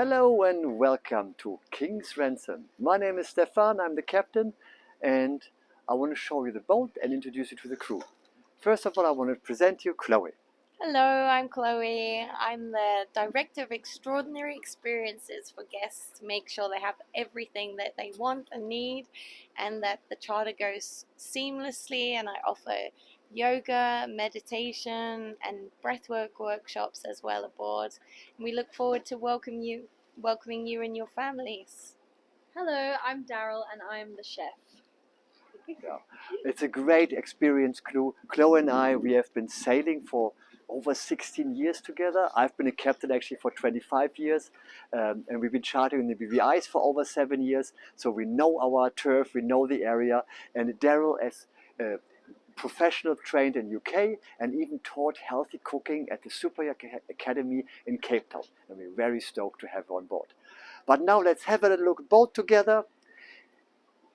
Hello and welcome to King's Ransom. My name is Stefan, I'm the captain, and I want to show you the boat and introduce you to the crew. First of all, I want to present you Chloe. Hello, I'm Chloe. I'm the Director of Extraordinary Experiences for guests to make sure they have everything that they want and need and that the charter goes seamlessly, and I offer yoga, meditation and breathwork workshops as well aboard. And we look forward to welcoming you and your families. Hello, I'm Daryl and I'm the chef. Yeah. It's a great experience, Chloe and I, we have been sailing for over 16 years together. I've been a captain actually for 25 years, and we've been chartering the BVIs for over 7 years, so we know our turf, we know the area, and Daryl as professional trained in UK and even taught healthy cooking at the Super Yacht Academy in Cape Town, and we're very stoked to have her on board. But now let's have a little look boat together.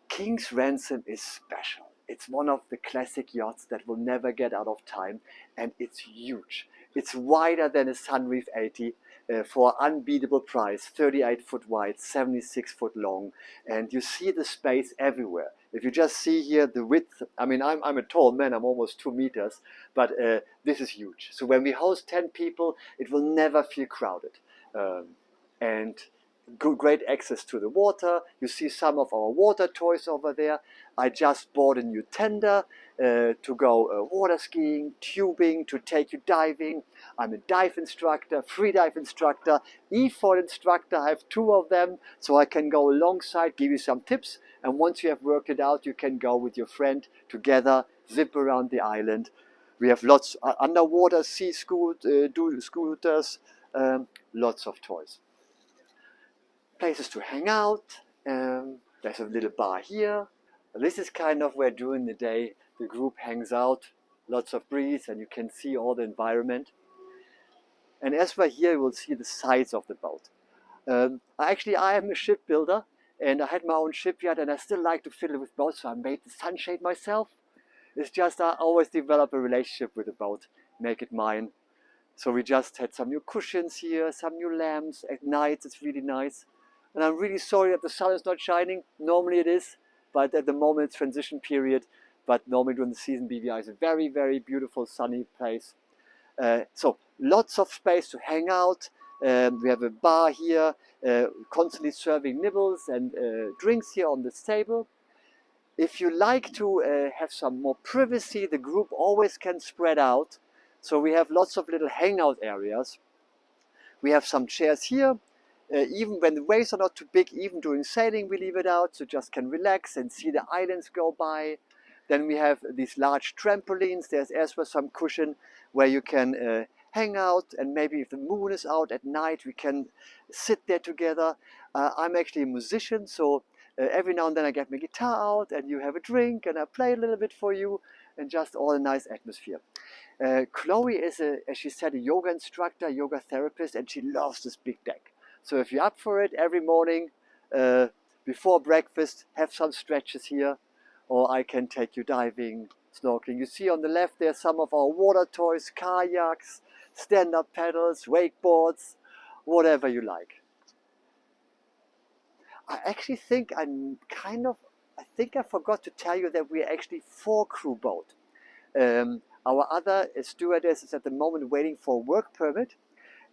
King's Ransom is special. It's one of the classic yachts that will never get out of time, and it's huge. It's wider than a Sunreef 80 for an unbeatable price, 38 foot wide, 76 foot long, and you see the space everywhere. If you just see here the width, I mean, I'm a tall man, I'm almost 2 meters, but this is huge. So when we host 10 people, it will never feel crowded. And great access to the water. You see some of our water toys over there. I just bought a new tender to go water skiing, tubing, to take you diving. I'm a dive instructor, free dive instructor, E4 instructor. I have 2 of them, so I can go alongside, give you some tips, and once you have worked it out, you can go with your friend together, zip around the island. We have lots underwater sea scooters, lots of toys. Places to hang out. There's a little bar here. This is kind of where during the day the group hangs out. Lots of breeze and you can see all the environment. And as we're here, you will see the size of the boat. I am a shipbuilder and I had my own shipyard, and I still like to fiddle with boats, so I made the sunshade myself. It's just I always develop a relationship with the boat, make it mine. So we just had some new cushions here, some new lamps. At night it's really nice. And I'm really sorry that the sun is not shining. Normally it is, but at the moment it's transition period. But normally during the season, BVI is a very, very beautiful sunny place. So lots of space to hang out. We have a bar here, constantly serving nibbles and drinks here on this table. If you like to have some more privacy, the group always can spread out. So we have lots of little hangout areas. We have some chairs here. Even when the waves are not too big, even during sailing, we leave it out, so just can relax and see the islands go by. Then we have these large trampolines. There's as well some cushion where you can hang out, and maybe if the moon is out at night, we can sit there together. I'm actually a musician, so every now and then I get my guitar out and you have a drink and I play a little bit for you, and just all a nice atmosphere. Chloe is, as she said, a yoga instructor, yoga therapist, and she loves this big deck. So if you're up for it, every morning before breakfast, have some stretches here, or I can take you diving, snorkeling. You see on the left there some of our water toys, kayaks, stand-up paddles, wakeboards, whatever you like. I actually think I forgot to tell you that we're actually 4-crew boat. Our other stewardess is at the moment waiting for a work permit,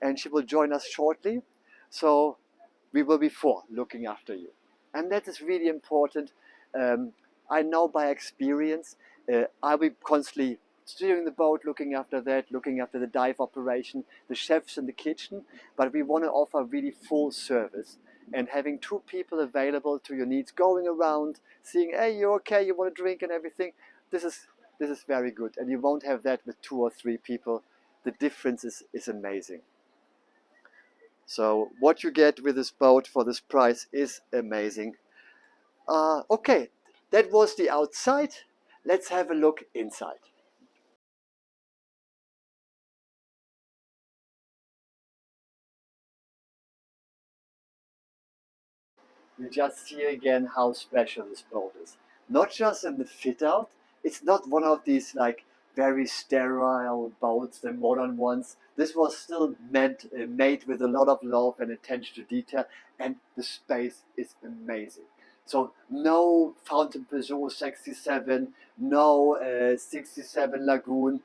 and she will join us shortly. So we will be 4 looking after you. And that is really important. I know by experience, I'll be constantly steering the boat, looking after that, looking after the dive operation, the chefs in the kitchen, but we want to offer really full service. And having 2 people available to your needs, going around, seeing, hey, you're okay, you want to drink and everything, this is very good. And you won't have that with 2 or 3 people. The difference is amazing. So what you get with this boat for this price is amazing. Okay, that was the outside. Let's have a look inside. You just see again how special this boat is. Not just in the fit out, it's not one of these like very sterile boats, the modern ones. This was still made with a lot of love and attention to detail, and the space is amazing. So no Fountain Peugeot 67, no 67 Lagoon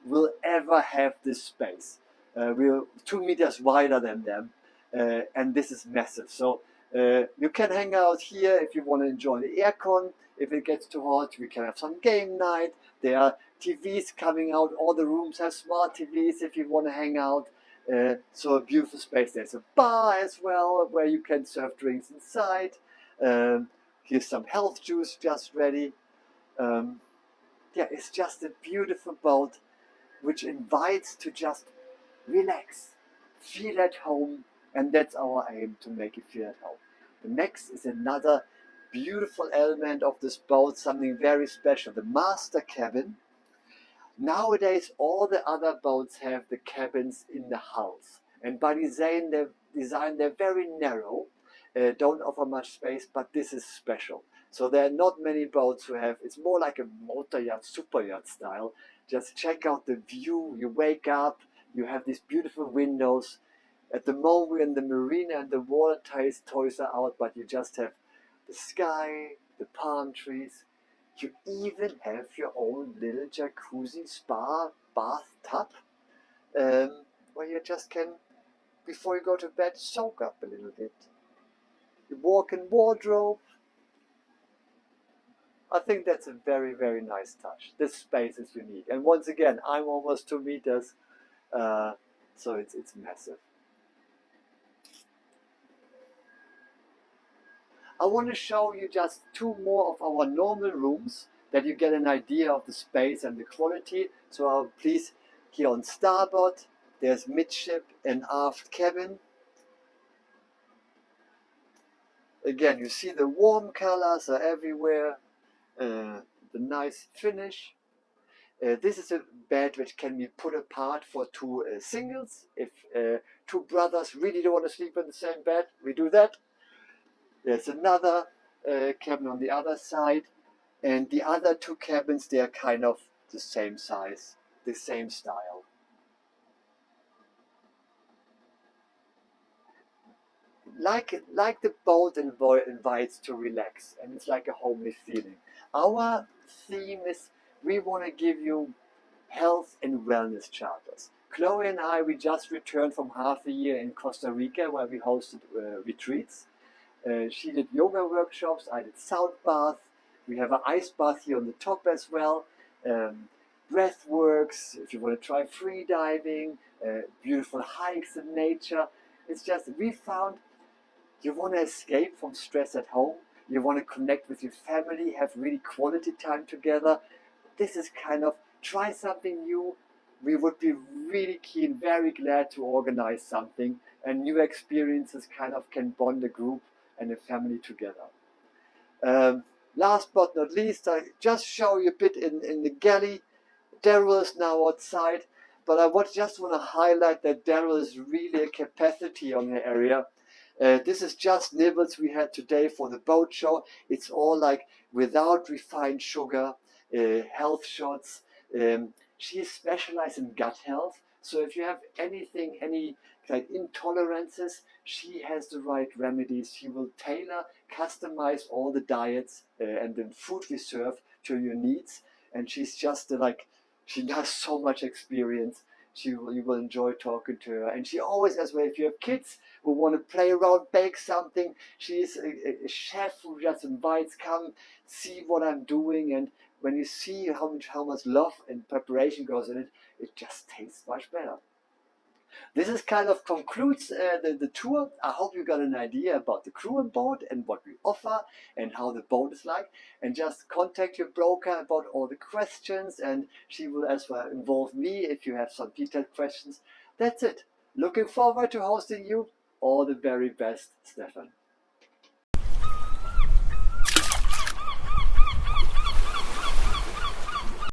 will ever have this space. We're 2 meters wider than them, and this is massive. So you can hang out here if you want to enjoy the aircon. If it gets too hot, we can have some game night. There are TVs coming out. All the rooms have smart TVs if you want to hang out. So a beautiful space. There's a bar as well where you can serve drinks inside. Here's some health juice just ready. Yeah, it's just a beautiful boat which invites to just relax, feel at home, and that's our aim, to make you feel at home. The next is another beautiful element of this boat, something very special, the master cabin. Nowadays all the other boats have the cabins in the hulls, and by design they're very narrow, don't offer much space, but this is special. So there are not many boats who have, it's more like a motor yacht, super yacht style. Just check out the view, you wake up, you have these beautiful windows. At the moment we're in the marina and the water toys are out, but you just have the sky, the palm trees. You even have your own little jacuzzi spa bathtub, where you just can, before you go to bed, soak up a little bit. You walk-in wardrobe. I think that's a very, very nice touch. This space is unique. And once again, I'm almost 2 meters, so it's massive. I want to show you just 2 more of our normal rooms, that you get an idea of the space and the quality. So please, here on starboard, there's midship and aft cabin. Again, you see the warm colors are everywhere, the nice finish. This is a bed which can be put apart for 2 singles. If 2 brothers really don't want to sleep in the same bed, we do that. There's another cabin on the other side, and the other 2 cabins, they are kind of the same size, the same style. Like the boat invites to relax, and it's like a homely feeling. Our theme is, we want to give you health and wellness charters. Chloe and I, we just returned from half a year in Costa Rica where we hosted retreats. She did yoga workshops, I did sound bath. We have an ice bath here on the top as well. Breath works, if you want to try free diving, beautiful hikes in nature. It's just, we found, you want to escape from stress at home, you want to connect with your family, have really quality time together. This is kind of, try something new. We would be really keen, very glad to organize something, and new experiences kind of can bond a group and a family together. Last but not least, I just show you a bit in the galley. Daryl is now outside, but I just want to highlight that Daryl is really a capacity on the area. This is just nibbles we had today for the boat show. It's all like without refined sugar, health shots. She is specialized in gut health. So if you have anything, any like intolerances, she has the right remedies. She will tailor, customize all the diets and the food we serve to your needs. And she's just like, she has so much experience. You will enjoy talking to her. And she always, as well, if you have kids who want to play around, bake something, she's a chef who just invites, come see what I'm doing. And when you see how much love and preparation goes in it, it just tastes much better. This is kind of concludes the tour. I hope you got an idea about the crew on board and what we offer and how the boat is like. And just contact your broker about all the questions, and she will as well involve me if you have some detailed questions. That's it. Looking forward to hosting you. All the very best, Stefan.